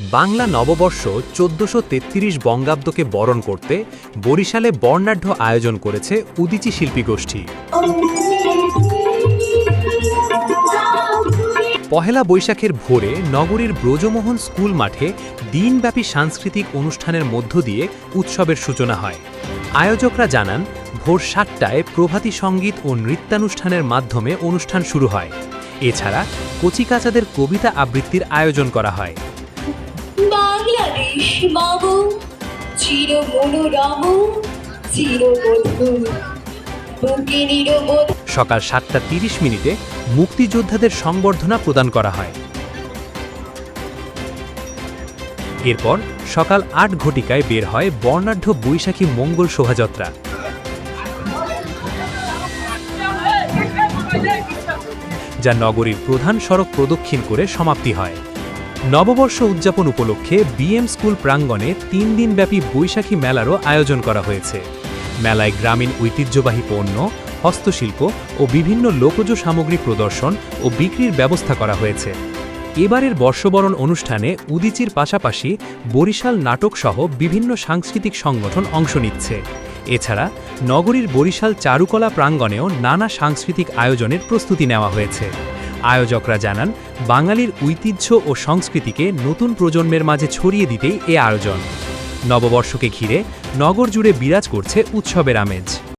বাংলা নববর্ষ ১৪৩৩ বঙ্গাব্দকে বরণ করতে বরিশালে বর্ণাঢ্য আয়োজন করেছে উদীচী শিল্পী গোষ্ঠী। পহেলা বৈশাখের ভোরে নগরীর ব্রজমোহন স্কুল মাঠে দিনব্যাপী সাংস্কৃতিক অনুষ্ঠানের মধ্য দিয়ে উৎসবের সূচনা হয়। আয়োজকরা জানান, ভোর ৭টায় প্রভাতী সঙ্গীত ও নৃত্যানুষ্ঠানের মাধ্যমে অনুষ্ঠান শুরু হয়। এছাড়া কচিকাচাদের কবিতা আবৃত্তির আয়োজন করা হয়। বাংলাদেশ মাম চির মনোরম চিরবন্ধু বুকে নিরবধ। সকাল ৭টা ৩০ মুক্তিযোদ্ধাদের সংবর্ধনা প্রদান করা হয়। এরপর সকাল ৮ ঘটিকায় বের হয় বর্ণাঢ্য বৈশাখী মঙ্গল শোভাযাত্রা। যা নগরীর প্রধান সড়ক প্রদক্ষিণ করে সমাপ্তি হয়। নববর্ষ উদযাপন উপলক্ষে বিএম স্কুল প্রাঙ্গণে ৩ দিনব্যাপী বৈশাখী মেলারও আয়োজন করা হয়েছে। মেলায় গ্রামীণ ঐতিহ্যবাহী পণ্য, হস্তশিল্প ও বিভিন্ন লোকজ সামগ্রী প্রদর্শন ও বিক্রির ব্যবস্থা করা হয়েছে। এবারের বর্ষবরণ অনুষ্ঠানে উদীচীর পাশাপাশি বরিশাল নাটক সহ বিভিন্ন সাংস্কৃতিক সংগঠন অংশ নিচ্ছে। এছাড়া নগরীর বরিশাল চারুকলা প্রাঙ্গণেও নানা সাংস্কৃতিক আয়োজনের প্রস্তুতি নেওয়া হয়েছে। আয়োজকরা জানান, বাঙালির ঐতিহ্য ও সংস্কৃতিকে নতুন প্রজন্মের মাঝে ছড়িয়ে দিতেই এ আয়োজন। নববর্ষকে ঘিরে নগর জুড়ে বিরাজ করছে উৎসবের আমেজ।